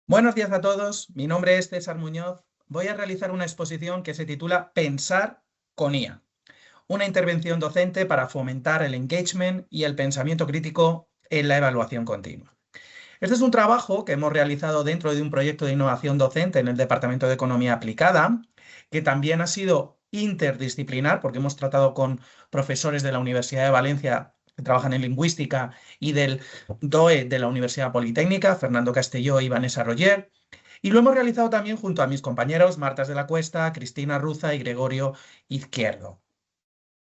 Buenos días a todos, mi nombre es César Muñoz. Voy a realizar una exposición que se titula Pensar con IA, una intervención docente para fomentar el engagement y el pensamiento crítico en la evaluación continua. Este es un trabajo que hemos realizado dentro de un proyecto de innovación docente en el Departamento de Economía Aplicada, que también ha sido interdisciplinar, porque hemos tratado con profesores de la Universidad de Valencia que trabajan en lingüística y del DOE de la Universidad Politécnica, Fernando Castelló y Vanessa Roger. Y lo hemos realizado también junto a mis compañeros Martas de la Cuesta, Cristina Ruza y Gregorio Izquierdo.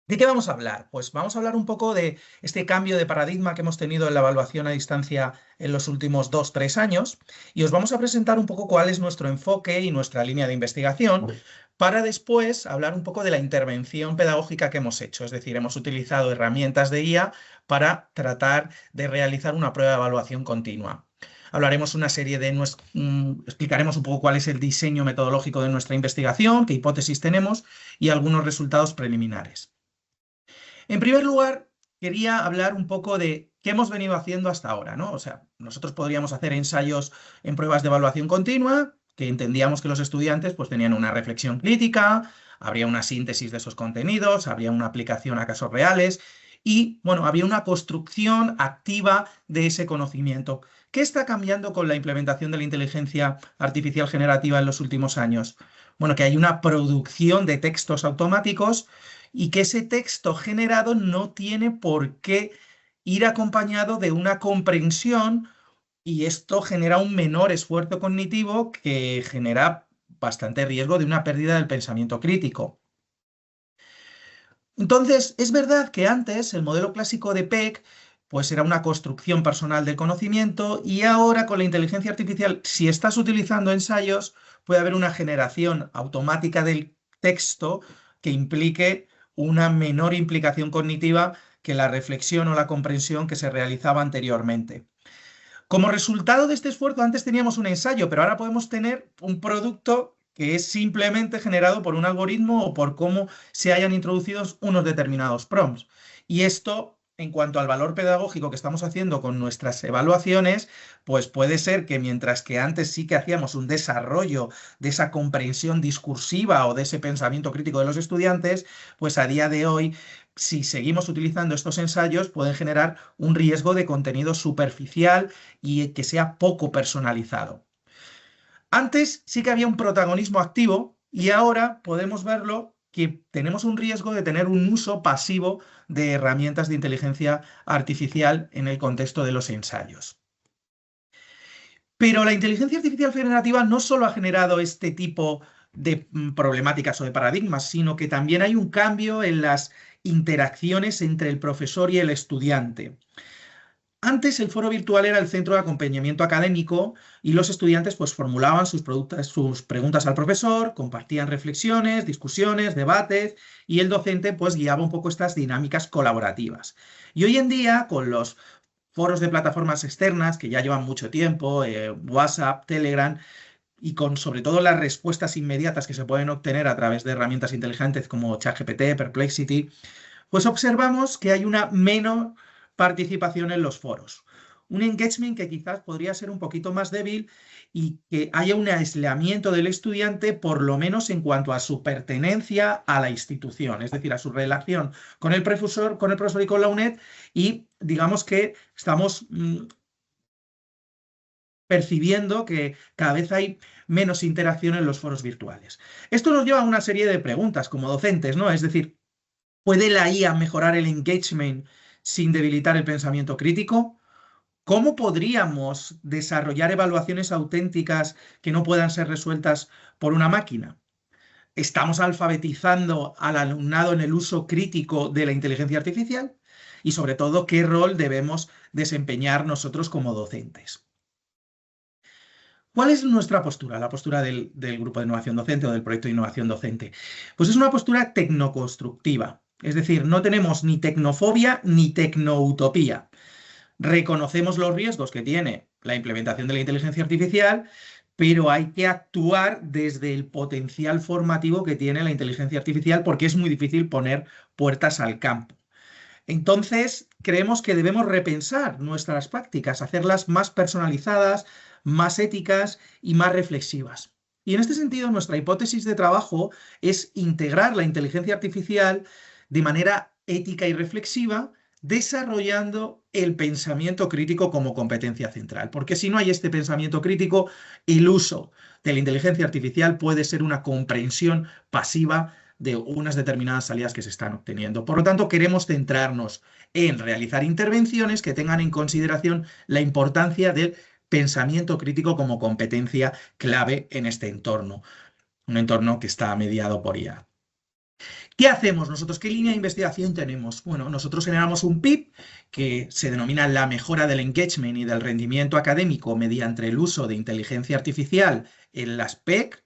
¿De qué vamos a hablar? Pues vamos a hablar un poco de este cambio de paradigma que hemos tenido en la evaluación a distancia en los últimos 2-3 años y os vamos a presentar un poco cuál es nuestro enfoque y nuestra línea de investigación para después hablar un poco de la intervención pedagógica que hemos hecho. Es decir, hemos utilizado herramientas de IA para tratar de realizar una prueba de evaluación continua. Hablaremos una serie de explicaremos un poco cuál es el diseño metodológico de nuestra investigación, qué hipótesis tenemos y algunos resultados preliminares. En primer lugar, quería hablar un poco de qué hemos venido haciendo hasta ahora, ¿no? O sea, nosotros podríamos hacer ensayos en pruebas de evaluación continua, que entendíamos que los estudiantes pues tenían una reflexión crítica, habría una síntesis de esos contenidos, habría una aplicación a casos reales y, bueno, había una construcción activa de ese conocimiento. ¿Qué está cambiando con la implementación de la inteligencia artificial generativa en los últimos años? Bueno, que hay una producción de textos automáticos y que ese texto generado no tiene por qué ir acompañado de una comprensión y esto genera un menor esfuerzo cognitivo que genera bastante riesgo de una pérdida del pensamiento crítico. Entonces, es verdad que antes el modelo clásico de PEC pues era una construcción personal del conocimiento y ahora con la inteligencia artificial, si estás utilizando ensayos, puede haber una generación automática del texto que implique una menor implicación cognitiva que la reflexión o la comprensión que se realizaba anteriormente. Como resultado de este esfuerzo, antes teníamos un ensayo, pero ahora podemos tener un producto que es simplemente generado por un algoritmo o por cómo se hayan introducido unos determinados prompts. Y esto, en cuanto al valor pedagógico que estamos haciendo con nuestras evaluaciones, pues puede ser que mientras que antes sí que hacíamos un desarrollo de esa comprensión discursiva o de ese pensamiento crítico de los estudiantes, pues a día de hoy si seguimos utilizando estos ensayos, pueden generar un riesgo de contenido superficial y que sea poco personalizado. Antes sí que había un protagonismo activo y ahora podemos verlo que tenemos un riesgo de tener un uso pasivo de herramientas de inteligencia artificial en el contexto de los ensayos. Pero la inteligencia artificial generativa no solo ha generado este tipo de problemáticas o de paradigmas, sino que también hay un cambio en las interacciones entre el profesor y el estudiante. Antes el foro virtual era el centro de acompañamiento académico y los estudiantes pues formulaban sus preguntas al profesor, compartían reflexiones, discusiones, debates y el docente pues guiaba un poco estas dinámicas colaborativas. Y hoy en día con los foros de plataformas externas que ya llevan mucho tiempo, WhatsApp, Telegram, y con sobre todo las respuestas inmediatas que se pueden obtener a través de herramientas inteligentes como ChatGPT, Perplexity, pues observamos que hay una menor participación en los foros. Un engagement que quizás podría ser un poquito más débil y que haya un aislamiento del estudiante, por lo menos en cuanto a su pertenencia a la institución, es decir, a su relación con el profesor y con la UNED, y digamos que estamos percibiendo que cada vez hay menos interacción en los foros virtuales. Esto nos lleva a una serie de preguntas como docentes, ¿no? Es decir, ¿puede la IA mejorar el engagement sin debilitar el pensamiento crítico? ¿Cómo podríamos desarrollar evaluaciones auténticas que no puedan ser resueltas por una máquina? ¿Estamos alfabetizando al alumnado en el uso crítico de la inteligencia artificial? Y sobre todo, ¿qué rol debemos desempeñar nosotros como docentes? ¿Cuál es nuestra postura? La postura del Grupo de Innovación Docente o del Proyecto de Innovación Docente. Pues es una postura tecnoconstructiva. Es decir, no tenemos ni tecnofobia ni tecnoutopía. Reconocemos los riesgos que tiene la implementación de la inteligencia artificial, pero hay que actuar desde el potencial formativo que tiene la inteligencia artificial porque es muy difícil poner puertas al campo. Entonces, creemos que debemos repensar nuestras prácticas, hacerlas más personalizadas, más éticas y más reflexivas. Y en este sentido, nuestra hipótesis de trabajo es integrar la inteligencia artificial de manera ética y reflexiva, desarrollando el pensamiento crítico como competencia central. Porque si no hay este pensamiento crítico, el uso de la inteligencia artificial puede ser una comprensión pasiva de unas determinadas salidas que se están obteniendo. Por lo tanto, queremos centrarnos en realizar intervenciones que tengan en consideración la importancia del pensamiento crítico como competencia clave en este entorno, un entorno que está mediado por IA. ¿Qué hacemos nosotros? ¿Qué línea de investigación tenemos? Bueno, nosotros generamos un PIB que se denomina la mejora del engagement y del rendimiento académico mediante el uso de inteligencia artificial en las PEC.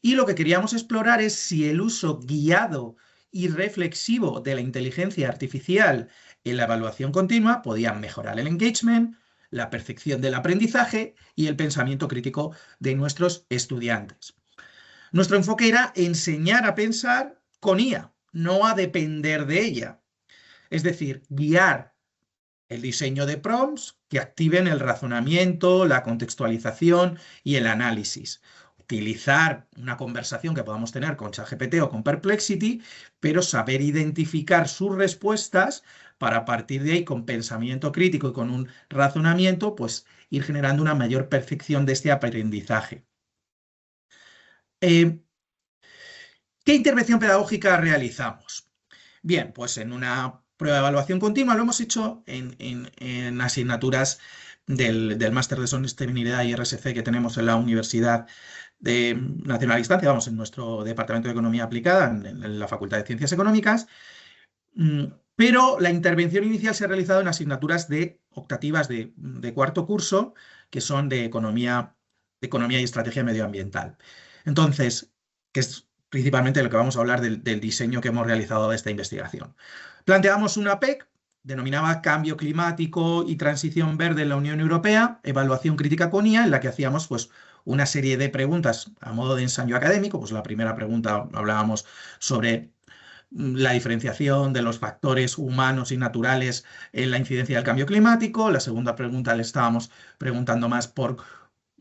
Y lo que queríamos explorar es si el uso guiado y reflexivo de la inteligencia artificial en la evaluación continua podía mejorar el engagement, la percepción del aprendizaje y el pensamiento crítico de nuestros estudiantes. Nuestro enfoque era enseñar a pensar con IA, no a depender de ella. Es decir, guiar el diseño de prompts que activen el razonamiento, la contextualización y el análisis. Utilizar una conversación que podamos tener con ChatGPT o con Perplexity, pero saber identificar sus respuestas para a partir de ahí, con pensamiento crítico y con un razonamiento, pues ir generando una mayor perfección de este aprendizaje. ¿Qué intervención pedagógica realizamos? Bien, pues en una prueba de evaluación continua lo hemos hecho en asignaturas del máster de sostenibilidad y RSC que tenemos en la Universidad Nacional a Distancia, vamos, en nuestro Departamento de Economía Aplicada, en la Facultad de Ciencias Económicas, pero la intervención inicial se ha realizado en asignaturas optativas de cuarto curso, que son de economía y estrategia medioambiental. Entonces, que es principalmente lo que vamos a hablar del diseño que hemos realizado de esta investigación. Planteamos una PEC, denominaba Cambio Climático y Transición Verde en la Unión Europea, evaluación crítica con IA, en la que hacíamos pues, una serie de preguntas a modo de ensayo académico. Pues la primera pregunta hablábamos sobre la diferenciación de los factores humanos y naturales en la incidencia del cambio climático. La segunda pregunta le estábamos preguntando más por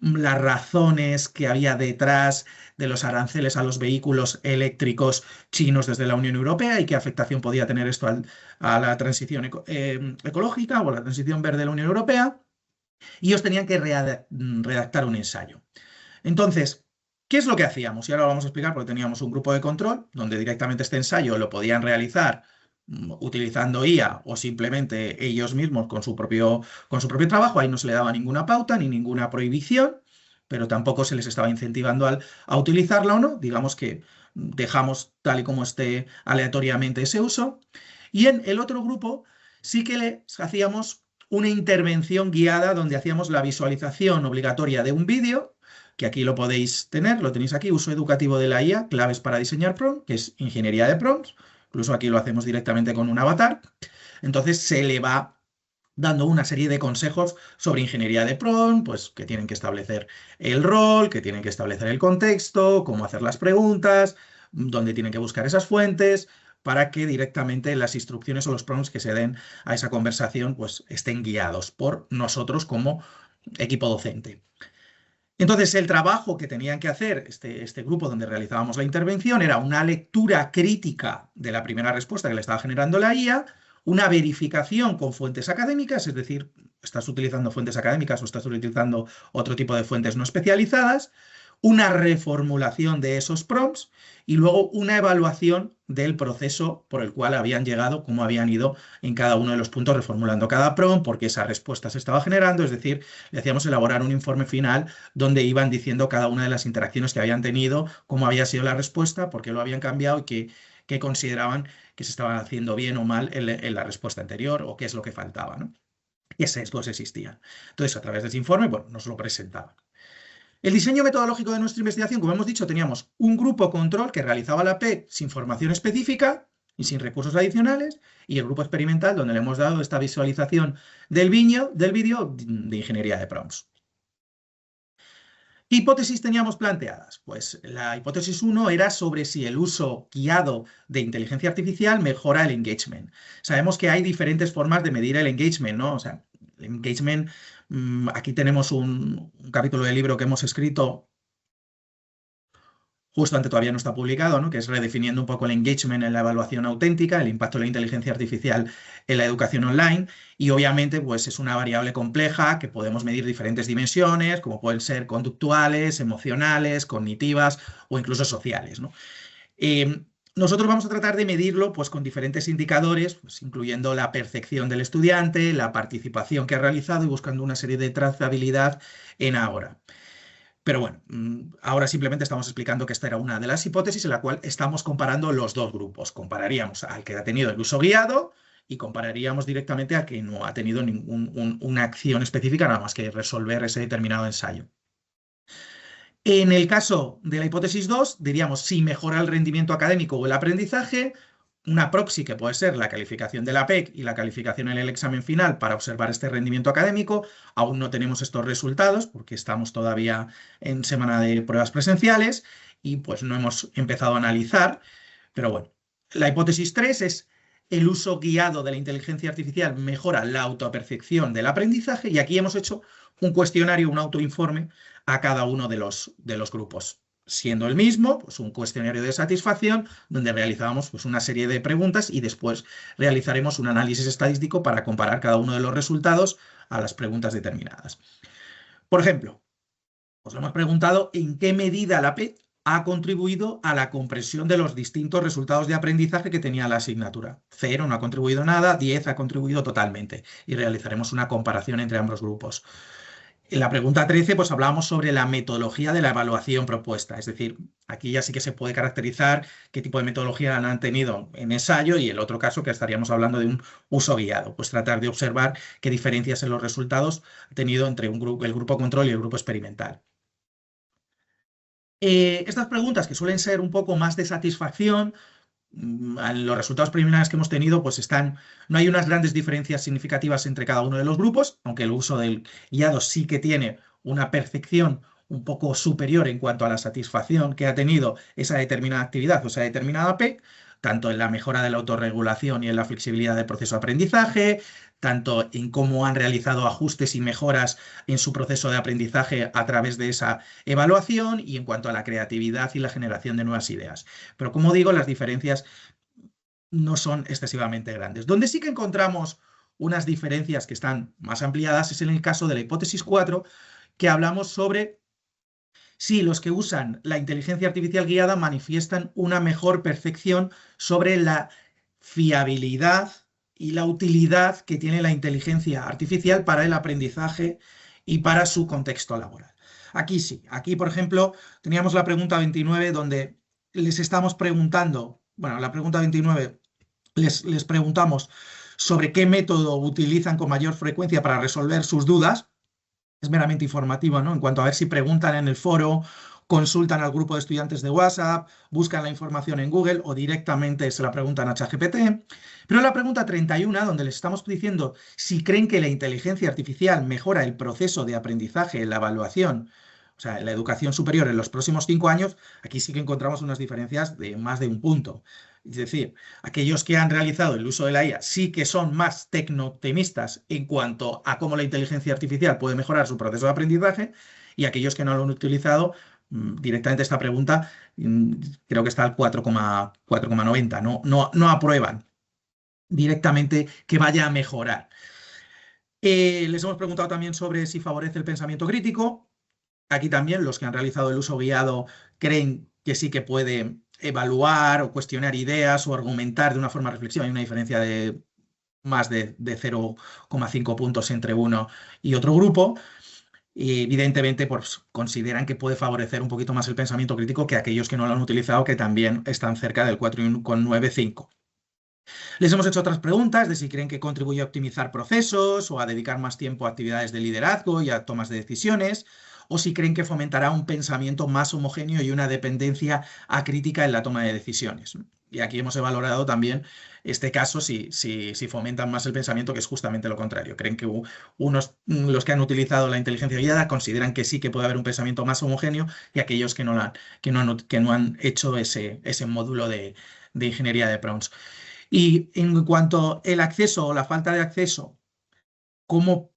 las razones que había detrás de los aranceles a los vehículos eléctricos chinos desde la Unión Europea y qué afectación podía tener esto a la transición ecológica o la transición verde de la Unión Europea. Y ellos tenían que redactar un ensayo. Entonces, ¿qué es lo que hacíamos? Y ahora lo vamos a explicar porque teníamos un grupo de control donde directamente este ensayo lo podían realizar utilizando IA o simplemente ellos mismos con su propio trabajo. Ahí no se le daba ninguna pauta ni ninguna prohibición, pero tampoco se les estaba incentivando a utilizarla o no. Digamos que dejamos tal y como esté aleatoriamente ese uso. Y en el otro grupo sí que les hacíamos una intervención guiada donde hacíamos la visualización obligatoria de un vídeo, que aquí lo podéis tener, lo tenéis aquí, uso educativo de la IA, claves para diseñar prompt, que es ingeniería de prompts. Incluso aquí lo hacemos directamente con un avatar. Entonces se le va dando una serie de consejos sobre ingeniería de prompt, pues que tienen que establecer el rol, que tienen que establecer el contexto, cómo hacer las preguntas, dónde tienen que buscar esas fuentes, para que directamente las instrucciones o los prompts que se den a esa conversación pues estén guiados por nosotros como equipo docente. Entonces, el trabajo que tenían que hacer este grupo donde realizábamos la intervención era una lectura crítica de la primera respuesta que le estaba generando la IA, una verificación con fuentes académicas, es decir, estás utilizando fuentes académicas o estás utilizando otro tipo de fuentes no especializadas, una reformulación de esos prompts y luego una evaluación del proceso por el cual habían llegado, cómo habían ido en cada uno de los puntos reformulando cada prompt, porque esa respuesta se estaba generando, es decir, le hacíamos elaborar un informe final donde iban diciendo cada una de las interacciones que habían tenido, cómo había sido la respuesta, por qué lo habían cambiado y qué consideraban que se estaban haciendo bien o mal en la respuesta anterior o qué es lo que faltaba, ¿no? Y ese sesgos existían. Entonces, a través de ese informe, bueno, nos lo presentaban. El diseño metodológico de nuestra investigación, como hemos dicho, teníamos un grupo control que realizaba la PEC sin formación específica y sin recursos adicionales, y el grupo experimental donde le hemos dado esta visualización del vídeo de ingeniería de prompts. ¿Qué hipótesis teníamos planteadas? Pues la hipótesis 1 era sobre si el uso guiado de inteligencia artificial mejora el engagement. Sabemos que hay diferentes formas de medir el engagement, ¿no? O sea, el engagement, aquí tenemos un capítulo del libro que hemos escrito justo antes, todavía no está publicado, ¿no? Que es redefiniendo un poco el engagement en la evaluación auténtica, el impacto de la inteligencia artificial en la educación online, y obviamente pues es una variable compleja que podemos medir diferentes dimensiones, como pueden ser conductuales, emocionales, cognitivas o incluso sociales, ¿no? Nosotros vamos a tratar de medirlo pues, con diferentes indicadores, pues, incluyendo la percepción del estudiante, la participación que ha realizado y buscando una serie de trazabilidad en Agora. Pero bueno, ahora simplemente estamos explicando que esta era una de las hipótesis en la cual estamos comparando los dos grupos. Compararíamos al que ha tenido el uso guiado y compararíamos directamente a que no ha tenido una acción específica, nada más que resolver ese determinado ensayo. En el caso de la hipótesis 2, diríamos si mejora el rendimiento académico o el aprendizaje, una proxy que puede ser la calificación de la PEC y la calificación en el examen final para observar este rendimiento académico. Aún no tenemos estos resultados porque estamos todavía en semana de pruebas presenciales y pues no hemos empezado a analizar. Pero bueno, la hipótesis 3 es el uso guiado de la inteligencia artificial mejora la autopercepción del aprendizaje y aquí hemos hecho un cuestionario, un autoinforme a cada uno de los grupos. Siendo el mismo, pues un cuestionario de satisfacción donde realizábamos pues, una serie de preguntas y después realizaremos un análisis estadístico para comparar cada uno de los resultados a las preguntas determinadas. Por ejemplo, os lo hemos preguntado en qué medida la PET ha contribuido a la comprensión de los distintos resultados de aprendizaje que tenía la asignatura. 0 no ha contribuido nada, 10 ha contribuido totalmente y realizaremos una comparación entre ambos grupos. En la pregunta 13, pues hablábamos sobre la metodología de la evaluación propuesta, es decir, aquí ya sí que se puede caracterizar qué tipo de metodología han tenido en ensayo y el otro caso que estaríamos hablando de un uso guiado, pues tratar de observar qué diferencias en los resultados ha tenido entre el grupo control y el grupo experimental. Estas preguntas que suelen ser un poco más de satisfacción, los resultados preliminares que hemos tenido, pues no hay unas grandes diferencias significativas entre cada uno de los grupos, aunque el uso del guiado sí que tiene una percepción un poco superior en cuanto a la satisfacción que ha tenido esa determinada actividad o esa determinada PEC, tanto en la mejora de la autorregulación y en la flexibilidad del proceso de aprendizaje, tanto en cómo han realizado ajustes y mejoras en su proceso de aprendizaje a través de esa evaluación y en cuanto a la creatividad y la generación de nuevas ideas. Pero como digo, las diferencias no son excesivamente grandes. Donde sí que encontramos unas diferencias que están más ampliadas es en el caso de la hipótesis 4, que hablamos sobre si los que usan la inteligencia artificial guiada manifiestan una mejor percepción sobre la fiabilidad y la utilidad que tiene la inteligencia artificial para el aprendizaje y para su contexto laboral. Aquí sí, aquí por ejemplo teníamos la pregunta 29 donde les estamos preguntando, bueno, la pregunta 29 les preguntamos sobre qué método utilizan con mayor frecuencia para resolver sus dudas. Es meramente informativa, ¿no? En cuanto a ver si preguntan en el foro, consultan al grupo de estudiantes de WhatsApp, buscan la información en Google o directamente se la preguntan a ChatGPT. Pero en la pregunta 31, donde les estamos diciendo si creen que la inteligencia artificial mejora el proceso de aprendizaje en la evaluación, o sea, en la educación superior en los próximos 5 años, aquí sí que encontramos unas diferencias de más de un punto. Es decir, aquellos que han realizado el uso de la IA sí que son más tecno-optimistas en cuanto a cómo la inteligencia artificial puede mejorar su proceso de aprendizaje y aquellos que no lo han utilizado, directamente esta pregunta creo que está al 4,90, no aprueban directamente que vaya a mejorar. Les hemos preguntado también sobre si favorece el pensamiento crítico. Aquí también los que han realizado el uso guiado creen que sí que puede evaluar o cuestionar ideas o argumentar de una forma reflexiva. Hay una diferencia de más de 0,5 puntos entre uno y otro grupo. Y evidentemente pues, consideran que puede favorecer un poquito más el pensamiento crítico que aquellos que no lo han utilizado, que también están cerca del 4,95. Les hemos hecho otras preguntas de si creen que contribuye a optimizar procesos o a dedicar más tiempo a actividades de liderazgo y a tomas de decisiones, o si creen que fomentará un pensamiento más homogéneo y una dependencia acrítica en la toma de decisiones. Y aquí hemos valorado también este caso si fomentan más el pensamiento, que es justamente lo contrario. Creen que los que han utilizado la inteligencia guiada consideran que sí que puede haber un pensamiento más homogéneo, y aquellos que no han hecho ese módulo de ingeniería de prompts. Y en cuanto al acceso o la falta de acceso, ¿cómo